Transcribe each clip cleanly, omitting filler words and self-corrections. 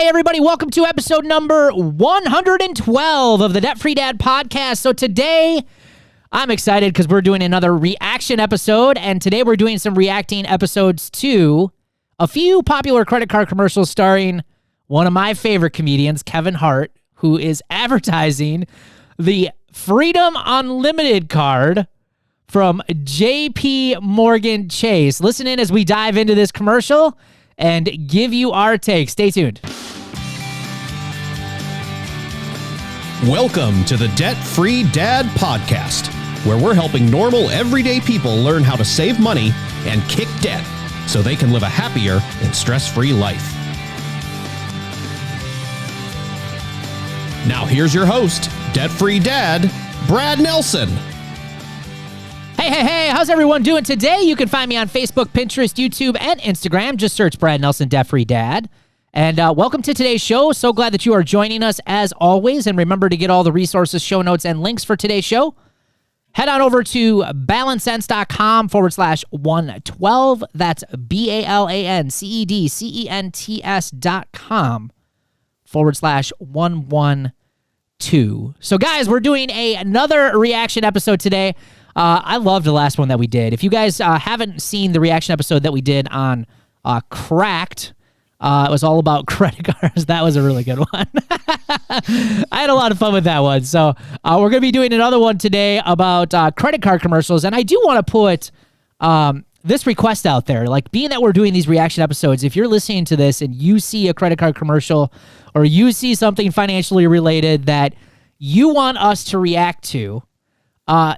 Hey, everybody, welcome to episode number 112 of the Debt Free Dad podcast. So today, I'm excited because we're doing another reaction episode, and today we're doing some reacting episodes to a few popular credit card commercials starring one of my favorite comedians, Kevin Hart, who is advertising the Freedom Unlimited card from JP Morgan Chase. Listen in as we dive into this commercial and give you our take. Stay tuned. Welcome to the Debt Free Dad podcast, where we're helping normal, everyday people learn how to save money and kick debt so they can live a happier and stress-free life. Now here's your host, Debt Free Dad, Brad Nelson. Hey, how's everyone doing today? You can find me on Facebook, Pinterest, YouTube, and Instagram. Just search Brad Nelson, Debt Free Dad. And welcome to today's show. So glad that you are joining us as always. And remember to get all the resources, show notes, and links for today's show. Head on over to balancencents.com/112. That's BALANCENTS.com/112. So guys, we're doing another reaction episode today. I loved the last one that we did. If you guys haven't seen the reaction episode that we did on Cracked, it was all about credit cards. That was a really good one. I had a lot of fun with that one. So we're going to be doing another one today about credit card commercials. And I do want to put this request out there. Like, being that we're doing these reaction episodes, if you're listening to this and you see a credit card commercial or you see something financially related that you want us to react to,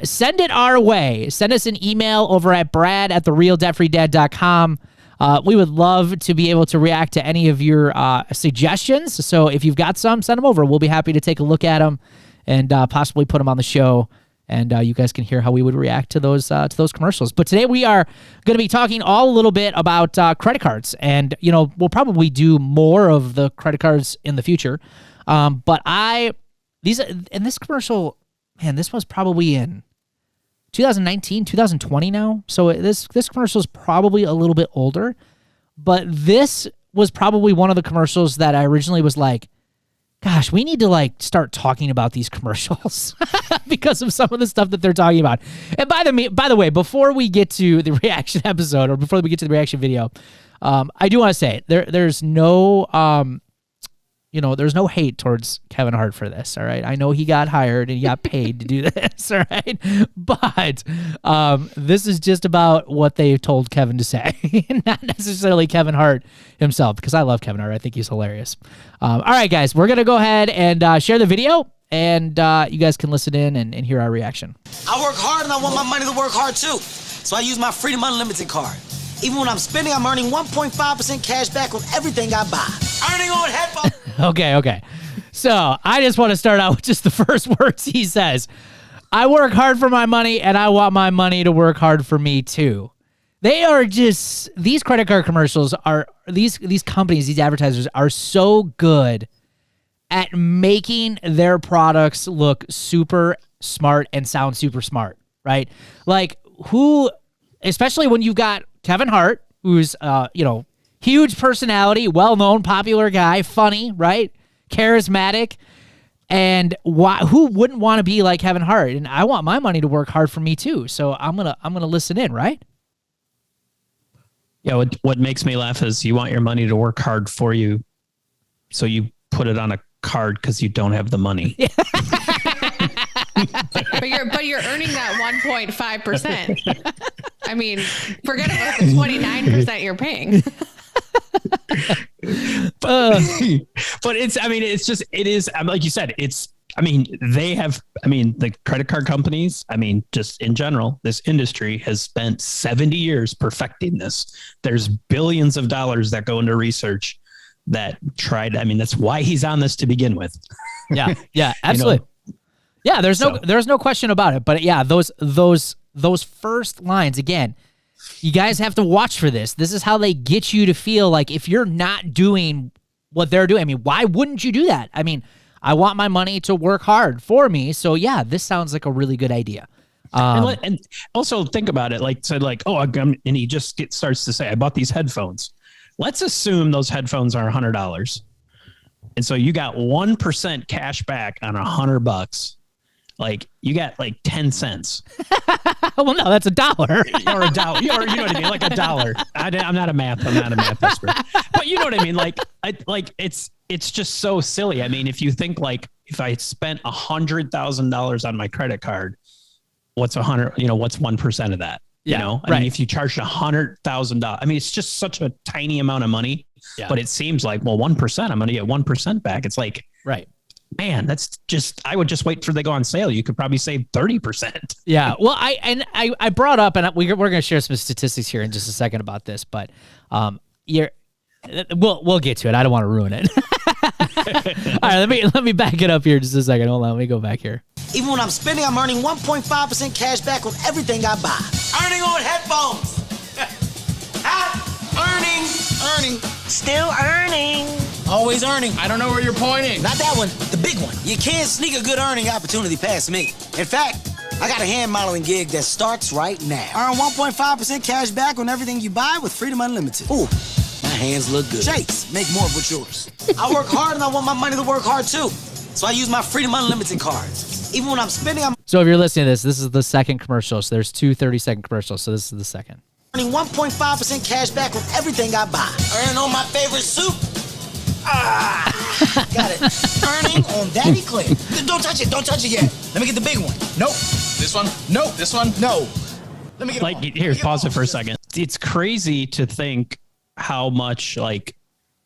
send it our way. Send us an email over at brad@therealdebtfreedad.com. We would love to be able to react to any of your suggestions. So if you've got some, send them over. We'll be happy to take a look at them and possibly put them on the show. And you guys can hear how we would react to those commercials. But today we are going to be talking a little bit about credit cards. And, you know, we'll probably do more of the credit cards in the future. But this commercial, man, this was probably in 2019, 2020 now. So this commercial is probably a little bit older, but this was probably one of the commercials that I originally was like, gosh, we need to like start talking about these commercials because of some of the stuff that they're talking about. And by the way, before we get to the reaction episode or before we get to the reaction video, I do want to say there's no, there's no hate towards Kevin Hart for this, all right? I know he got hired and he got paid to do this, all right? But this is just about what they told Kevin to say, not necessarily Kevin Hart himself, because I love Kevin Hart. I think he's hilarious. All right, guys, we're going to go ahead and share the video, and you guys can listen in and hear our reaction. I work hard and I want my money to work hard too. So I use my Freedom Unlimited card. Even when I'm spending, I'm earning 1.5% cash back on everything I buy. Earning on headphones. Okay. So I just want to start out with just the first words he says. I work hard for my money and I want my money to work hard for me too. They are just, these credit card commercials are, these companies, these advertisers are so good at making their products look super smart and sound super smart, right? Like especially when you've got Kevin Hart, who's, huge personality, well-known, popular guy, funny, right? Charismatic. And who wouldn't want to be like Kevin Hart? And I want my money to work hard for me too. So I'm gonna listen in, right? Yeah. What makes me laugh is you want your money to work hard for you, so you put it on a card because you don't have the money. but you're earning that 1.5%. I mean, forget about the 29% you're paying. But it is like you said, the credit card companies, just in general, this industry has spent 70 years perfecting this. There's billions of dollars that go into research that that's why he's on this to begin with. Yeah, absolutely. Yeah, there's no question about it. But yeah, those first lines, again, you guys have to watch for this. This is how they get you to feel like if you're not doing what they're doing, why wouldn't you do that? I want my money to work hard for me. So yeah, this sounds like a really good idea. And also think about it. And he just starts to say, I bought these headphones. Let's assume those headphones are $100. And so you got 1% cash back on $100. Like you got like 10 cents. Well, no, that's $1. Or a dollar. You know what I mean? Like $1. I'm not a math expert, but you know what I mean? Like, it's just so silly. I mean, if you think like, if I spent $100,000 on my credit card, what's 100, what's 1% of that? Yeah, You know, I right. mean, if you charged $100,000, I mean, it's just such a tiny amount of money, but it seems like, well, 1%, I'm going to get 1% back. It's like, Right. man, that's just, I would just wait till they go on sale. You could probably save 30%. Yeah. Well, I brought up, and we're going to share some statistics here in just a second about this, but we'll get to it. I don't want to ruin it. All right, let me back it up here just a second. Hold on, let me go back here. Even when I'm spending, I'm earning 1.5% cash back on everything I buy. Earning on headphones. Earning. Still earning. Always earning. I don't know where you're pointing. Not that one, the big one. You can't sneak a good earning opportunity past me. In fact, I got a hand modeling gig that starts right now. Earn 1.5% cash back on everything you buy with Freedom Unlimited. Ooh, my hands look good. Chase, make more with yours. I work hard and I want my money to work hard too. So I use my Freedom Unlimited cards. Even when I'm spending, I'm So if you're listening to this is the second commercial. So there's two 30-second commercials. So this is the second. earning 1.5% cash back on everything I buy. Earning on my favorite soup. Got it. Earning on that eclair. Don't touch it yet. Let me get the big one. Nope. This one. Nope. This one. No. Let me get Like, here, pause it for a second. It's crazy to think how much, like,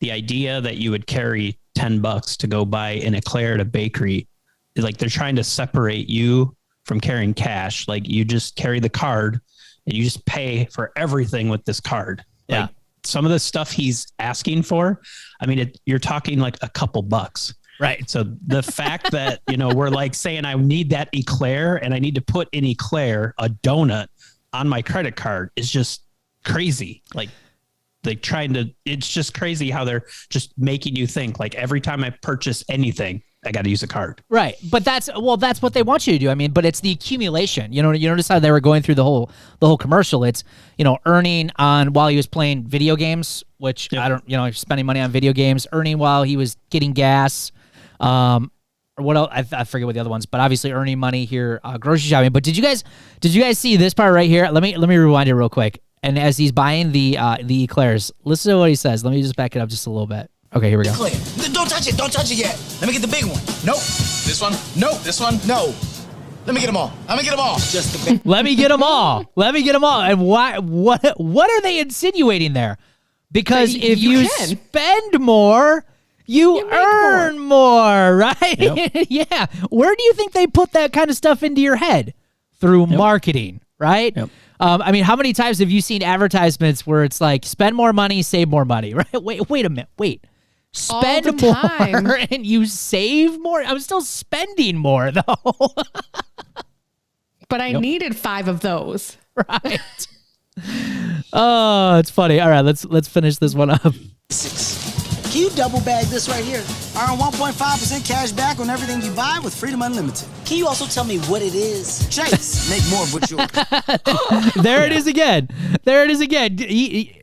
the idea that you would carry $10 to go buy an eclair at a bakery, like, they're trying to separate you from carrying cash. Like, you just carry the card and you just pay for everything with this card. Yeah. Like, some of the stuff he's asking for, I mean, you're talking like a couple bucks. Right. So the fact that, we're like saying I need that eclair and I need to put an eclair, a donut, on my credit card is just crazy. Like, it's just crazy how they're just making you think like every time I purchase anything, I got to use a card. Right. But that's what they want you to do. I mean, but it's the accumulation. You notice how they were going through the whole commercial. It's, earning on while he was playing video games, which I don't, spending money on video games, earning while he was getting gas, or what else? I forget what the other ones, but obviously earning money here, grocery shopping. But did you guys see this part right here? Let me rewind it real quick. And as he's buying the eclairs, listen to what he says. Let me just back it up just a little bit. Okay, here we go. Don't touch it yet. Let me get the big one. Nope. This one. Nope. This one. No. Let me get them all. I'm gonna get them all. Just the big. Let me get them all. Let me get them all. And why? What are they insinuating there? Because if you spend more, you earn more, right? Yep. Yeah. Where do you think they put that kind of stuff into your head? Through marketing, right? Yep. I mean, how many times have you seen advertisements where it's like, spend more money, save more money, right? Wait a minute. Wait. Spend All the time. more and you save more? I'm still spending more, though. But I needed 5 of those. Right. Oh, it's funny. All right, let's finish this one up. Can you double bag this right here? Earn 1.5% cash back on everything you buy with Freedom Unlimited. Can you also tell me what it is? Chase, make more with yours. There it is again.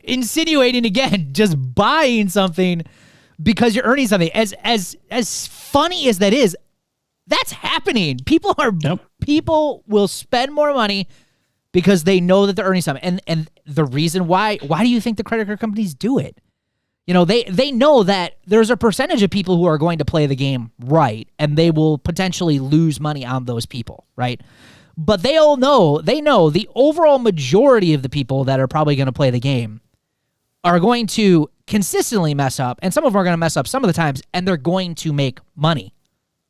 Insinuating again, just buying something because you're earning something. As funny as that is, that's happening. People will spend more money because they know that they're earning something. And the reason why do you think the credit card companies do it? They know that there's a percentage of people who are going to play the game right, and they will potentially lose money on those people, right? But they know the overall majority of the people that are probably going to play the game are going to consistently mess up, and some of them are going to mess up some of the times, and they're going to make money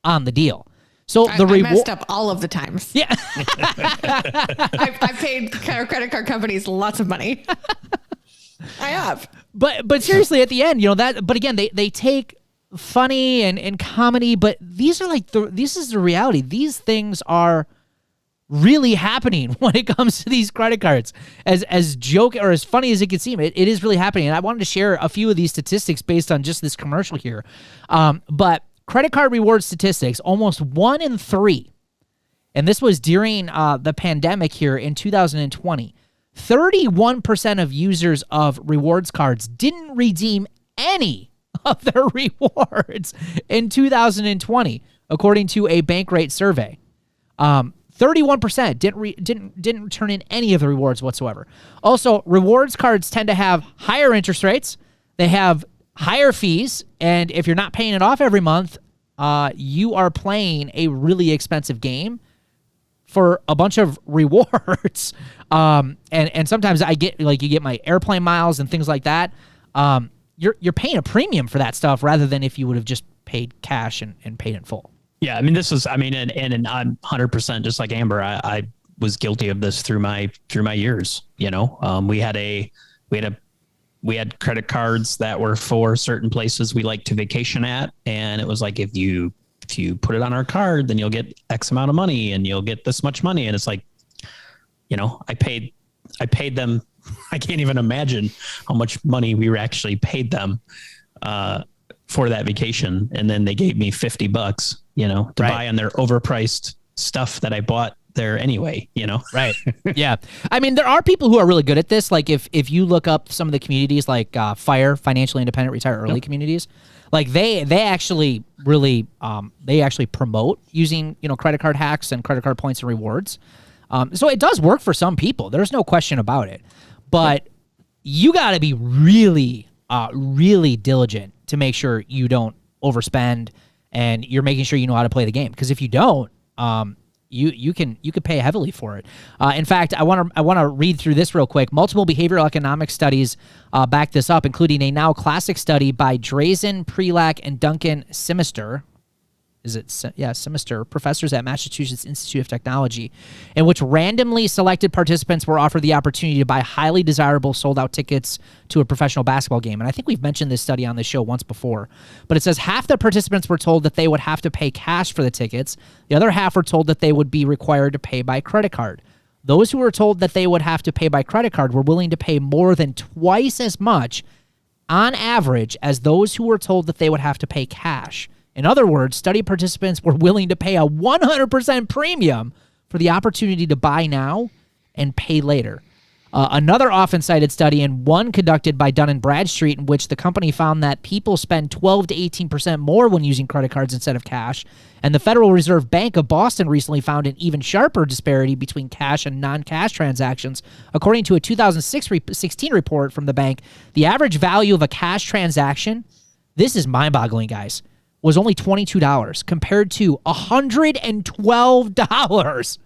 on the deal. So I messed up all of the times. Yeah. I've paid credit card companies lots of money. I have. But seriously, at the end, but again, they take funny and comedy, but these are this is the reality. These things are really happening when it comes to these credit cards. As joke or as funny as it can seem, it is really happening. And I wanted to share a few of these statistics based on just this commercial here. But credit card reward statistics, almost 1 in 3, and this was during the pandemic here in 2020. 31% of users of rewards cards didn't redeem any of their rewards in 2020, according to a Bankrate survey. 31% didn't turn in any of the rewards whatsoever. Also, rewards cards tend to have higher interest rates. They have higher fees, and if you're not paying it off every month, you are playing a really expensive game for a bunch of rewards. And sometimes I get, like, you get my airplane miles and things like that. You're paying a premium for that stuff rather than if you would have just paid cash and paid in full. Yeah, I mean, this is, I mean, and I'm 100% just like Amber. I was guilty of this through my years. You know, we had credit cards that were for certain places we like to vacation at, and it was like, if you put it on our card, then you'll get X amount of money, and you'll get this much money, and it's like, you know, I paid them. I can't even imagine how much money we were actually paid them for that vacation, and then they gave me $50, you know, to buy on their overpriced stuff that I bought there anyway, you know? Right. Yeah. I mean, there are people who are really good at this. Like if you look up some of the communities like FIRE, Financially Independent Retire Early communities, like they actually really, they actually promote using, you know, credit card hacks and credit card points and rewards. So it does work for some people. There's no question about it. But you got to be really, really diligent to make sure you don't overspend and you're making sure you know how to play the game. Because if you don't, you could pay heavily for it. In fact, I want to read through this real quick. Multiple behavioral economics studies back this up, including a now classic study by Drazen, Prelak, and Duncan Simister. Simister, professors at Massachusetts Institute of Technology, in which randomly selected participants were offered the opportunity to buy highly desirable sold-out tickets to a professional basketball game. And I think we've mentioned this study on this show once before. But it says half the participants were told that they would have to pay cash for the tickets. The other half were told that they would be required to pay by credit card. Those who were told that they would have to pay by credit card were willing to pay more than twice as much on average as those who were told that they would have to pay cash. In other words, study participants were willing to pay a 100% premium for the opportunity to buy now and pay later. Another often cited study, and one conducted by Dun & Bradstreet, in which the company found that people spend 12 to 18% more when using credit cards instead of cash. And the Federal Reserve Bank of Boston recently found an even sharper disparity between cash and non-cash transactions. According to a 2016 report from the bank, the average value of a cash transaction, this is mind-boggling, guys, was only $22 compared to $112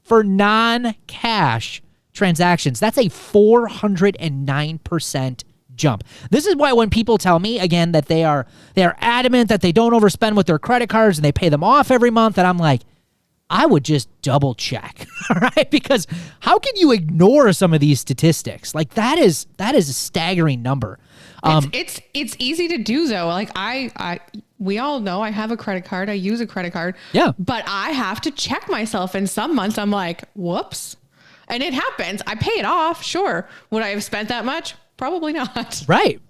for non-cash transactions. That's a 409% jump. This is why when people tell me, again, that they are adamant that they don't overspend with their credit cards and they pay them off every month, and I'm like, I would just double check, all right? Because how can you ignore some of these statistics? Like that is a staggering number. It's easy to do though. Like we all know I have a credit card. I use a credit card. Yeah. But I have to check myself. And some months I'm like, whoops. And it happens. I pay it off. Sure. Would I have spent that much? Probably not. Right.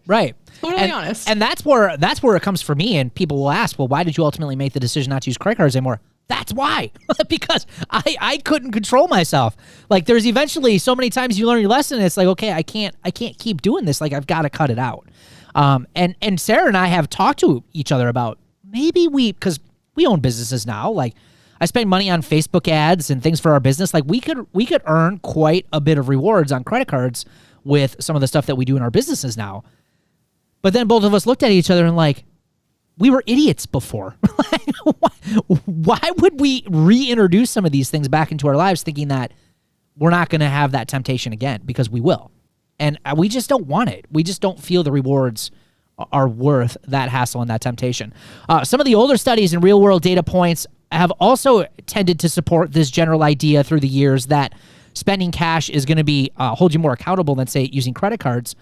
Totally honest. And that's where it comes for me. And people will ask, well, why did you ultimately make the decision not to use credit cards anymore? That's why. Because I couldn't control myself. Like there's eventually so many times you learn your lesson, and it's like, okay, I can't keep doing this. Like I've got to cut it out. And Sarah and I have talked to each other about maybe because we own businesses now. Like I spend money on Facebook ads and things for our business. Like we could earn quite a bit of rewards on credit cards with some of the stuff that we do in our businesses now. But then both of us looked at each other and like, we were idiots before. Why would we reintroduce some of these things back into our lives thinking that we're not going to have that temptation again? Because we will. And we just don't want it. We just don't feel the rewards are worth that hassle and that temptation. Some of the older studies and real-world data points have also tended to support this general idea through the years that spending cash is going to be hold you more accountable than, say, using credit cards.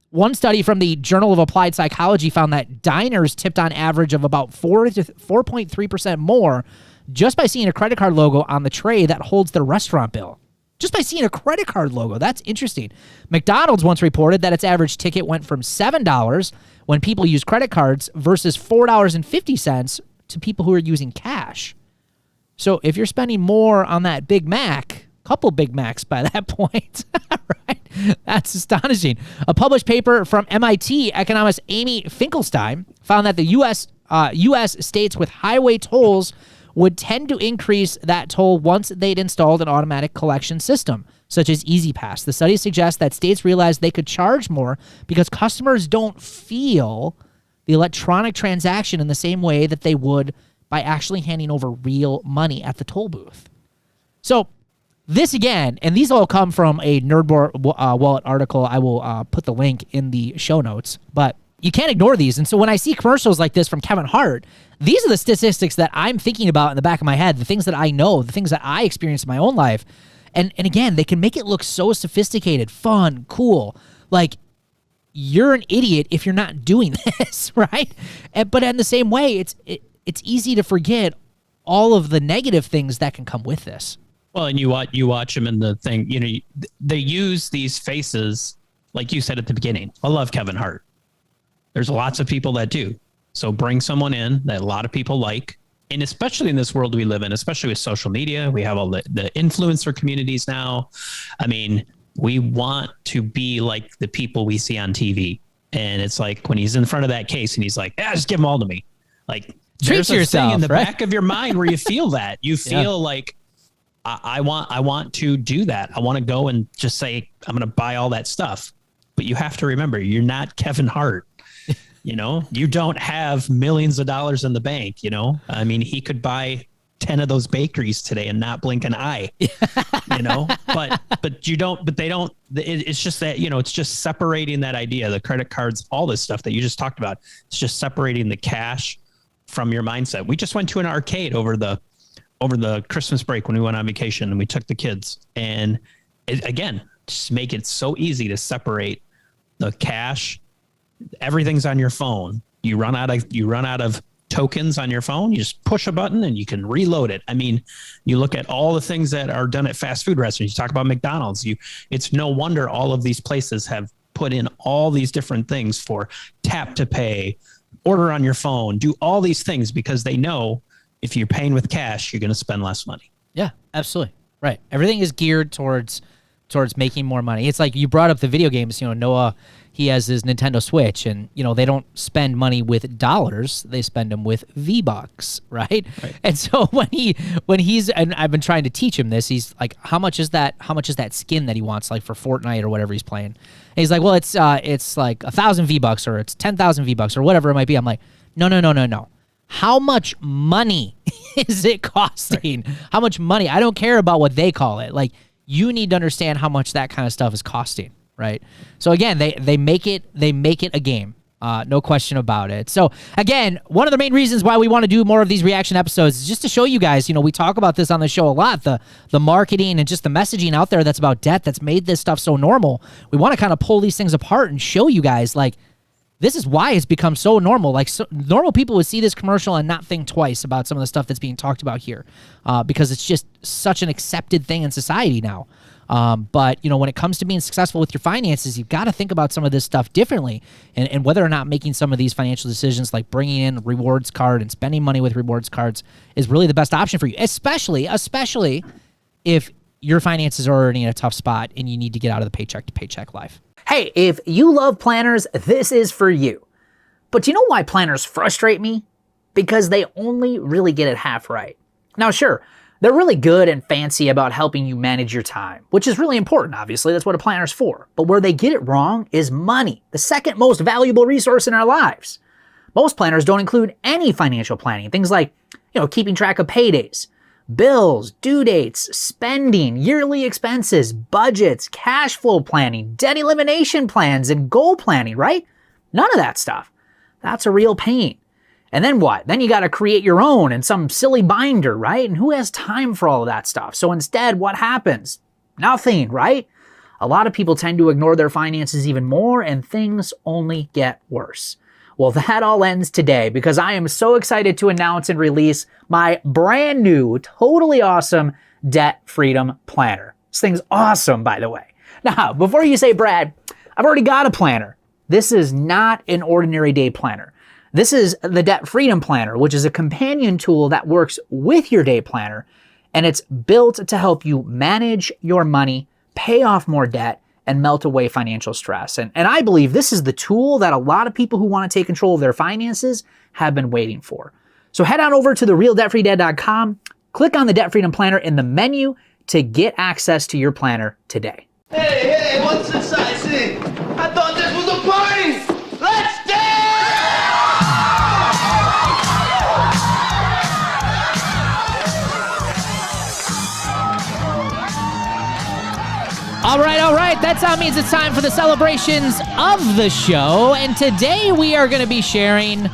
One study from the Journal of Applied Psychology found that diners tipped on average of about 4.3% more just by seeing a credit card logo on the tray that holds their restaurant bill. Just by seeing a credit card logo. That's interesting. McDonald's once reported that its average ticket went from $7 when people use credit cards versus $4.50 to people who are using cash. So if you're spending more on that Big Mac couple Big Macs by that point. Right? That's astonishing. A published paper from MIT economist Amy Finkelstein found that the U.S. states with highway tolls would tend to increase that toll once they'd installed an automatic collection system, such as Easy Pass. The study suggests that states realized they could charge more because customers don't feel the electronic transaction in the same way that they would by actually handing over real money at the toll booth. So this again, and these all come from a Nerdboard Wallet article. I will put the link in the show notes, but you can't ignore these. And so when I see commercials like this from Kevin Hart, these are the statistics that I'm thinking about in the back of my head, the things that I know, the things that I experience in my own life. And again, they can make it look so sophisticated, fun, cool. Like, you're an idiot if you're not doing this, right? But in the same way, it's easy to forget all of the negative things that can come with this. Well, and you watch them in the thing, you know, they use these faces, like you said at the beginning. I love Kevin Hart. There's lots of people that do. So bring someone in that a lot of people like. And especially in this world we live in, especially with social media, we have all the influencer communities now. I mean, we want to be like the people we see on TV. And it's like when he's in front of that case and he's like, just give them all to me. Like, treat yourself, thing in the right? back of your mind where you feel that. You feel like, I want to do that. I want to go and just say, I'm going to buy all that stuff. But you have to remember, you're not Kevin Hart. You know, you don't have millions of dollars in the bank, you know. I mean, he could buy 10 of those bakeries today and not blink an eye, you know, but they don't, it's just that, you know, it's just separating that idea, the credit cards, all this stuff that you just talked about. It's just separating the cash from your mindset. We just went to an arcade over the Christmas break when we went on vacation and we took the kids, and again, just make it so easy to separate the cash. Everything's on your phone. You run out of tokens on your phone. You just push a button and you can reload it. I mean, you look at all the things that are done at fast food restaurants. You talk about McDonald's. It's no wonder all of these places have put in all these different things for tap to pay, order on your phone, do all these things because they know if you're paying with cash, you're going to spend less money. Yeah, absolutely. Right. Everything is geared towards making more money. It's like you brought up the video games, you know, Noah, he has his Nintendo Switch, and, you know, they don't spend money with dollars. They spend them with V-Bucks, right? And so when he's, and I've been trying to teach him this, he's like, how much is that skin that he wants, like for Fortnite or whatever he's playing? And he's like, well, it's like 1,000 V-Bucks or it's 10,000 V-Bucks or whatever it might be. I'm like, no. How much money is it costing? Right. How much money? I don't care about what they call it. Like, you need to understand how much that kind of stuff is costing, right? So again, they make it a game. No question about it. So again, one of the main reasons why we want to do more of these reaction episodes is just to show you guys, you know, we talk about this on the show a lot, the marketing and just the messaging out there that's about debt that's made this stuff so normal. We want to kind of pull these things apart and show you guys, like, this is why it's become so normal. Like, normal people would see this commercial and not think twice about some of the stuff that's being talked about here, because it's just such an accepted thing in society now. But, you know, when it comes to being successful with your finances, you've got to think about some of this stuff differently, and whether or not making some of these financial decisions, like bringing in a rewards card and spending money with rewards cards, is really the best option for you, especially if your finances are already in a tough spot and you need to get out of the paycheck to paycheck life. Hey, if you love planners, this is for you. But do you know why planners frustrate me? Because they only really get it half right. Now, sure, they're really good and fancy about helping you manage your time, which is really important, obviously. That's what a planner's for. But where they get it wrong is money, the second most valuable resource in our lives. Most planners don't include any financial planning, things like, you know, keeping track of paydays, bills, due dates, spending, yearly expenses, budgets, cash flow planning, debt elimination plans, and goal planning, right? None of that stuff. That's a real pain. And then what? Then you got to create your own in some silly binder, right? And who has time for all of that stuff? So instead, what happens? Nothing, right? A lot of people tend to ignore their finances even more, and things only get worse. Well, that all ends today because I am so excited to announce and release my brand new, totally awesome Debt Freedom Planner. This thing's awesome, by the way. Now, before you say, Brad, I've already got a planner. This is not an ordinary day planner. This is the Debt Freedom Planner, which is a companion tool that works with your day planner and it's built to help you manage your money, pay off more debt, and melt away financial stress. And I believe this is the tool that a lot of people who want to take control of their finances have been waiting for. So head on over to therealdebtfreedad.com, click on the Debt Freedom Planner in the menu to get access to your planner today. Hey, what's this I see? I thought this was a party! Let's All right. That means it's time for the celebrations of the show. And today we are going to be sharing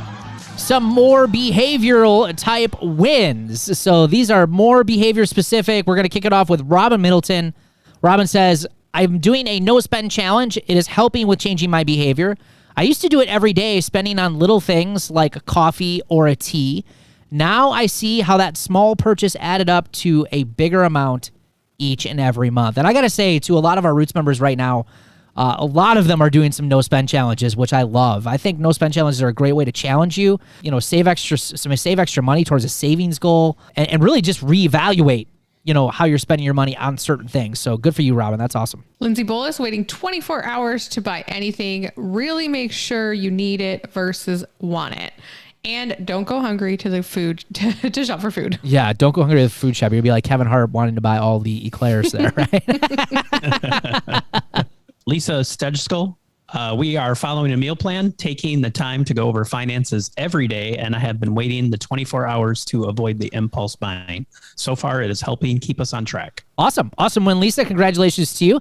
some more behavioral type wins. So these are more behavior specific. We're going to kick it off with Robin Middleton. Robin says, I'm doing a no spend challenge. It is helping with changing my behavior. I used to do it every day, spending on little things like a coffee or a tea. Now I see how that small purchase added up to a bigger amount each and every month. And I got to say, to a lot of our Roots members right now, a lot of them are doing some no-spend challenges, which I love. I think no-spend challenges are a great way to challenge you, save extra money towards a savings goal, and really just reevaluate, how you're spending your money on certain things. So good for you, Robin. That's awesome. Lindsay Bolus waiting 24 hours to buy anything. Really make sure you need it versus want it. And don't go hungry to the food to shop for food. Yeah, don't go hungry to the food shop. You'll be like Kevin Hart wanting to buy all the eclairs there, right? Lisa Stedgeskull, we are following a meal plan, taking the time to go over finances every day, and I have been waiting the 24 hours to avoid the impulse buying. So far, it is helping keep us on track. Awesome win, Lisa. Congratulations to you.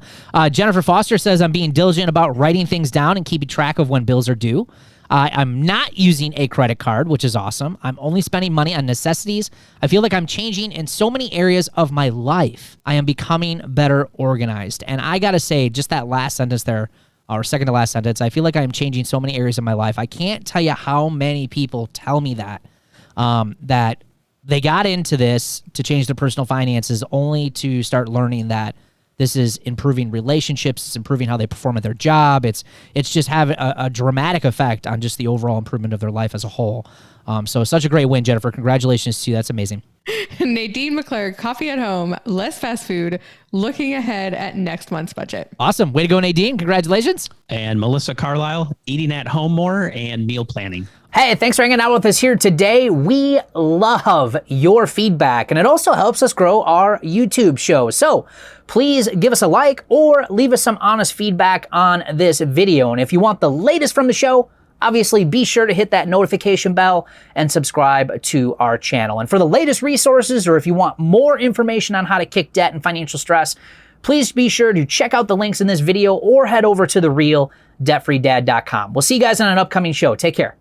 Jennifer Foster says, I'm being diligent about writing things down and keeping track of when bills are due. I'm not using a credit card, which is awesome. I'm only spending money on necessities. I feel like I'm changing in so many areas of my life. I am becoming better organized. And I got to say, just that last sentence there, or second to last sentence, I feel like I'm changing so many areas of my life. I can't tell you how many people tell me that they got into this to change their personal finances only to start learning that this is improving relationships. It's improving how they perform at their job. It's just having a dramatic effect on just the overall improvement of their life as a whole. So such a great win, Jennifer. Congratulations to you. That's amazing. Nadine McClure, coffee at home, less fast food, looking ahead at next month's budget. Awesome. Way to go, Nadine. Congratulations. And Melissa Carlisle, eating at home more and meal planning. Hey, thanks for hanging out with us here today. We love your feedback, and it also helps us grow our YouTube show. So please give us a like or leave us some honest feedback on this video. And if you want the latest from the show, obviously be sure to hit that notification bell and subscribe to our channel. And for the latest resources, or if you want more information on how to kick debt and financial stress, please be sure to check out the links in this video or head over to therealdebtfreedad.com. We'll see you guys on an upcoming show. Take care.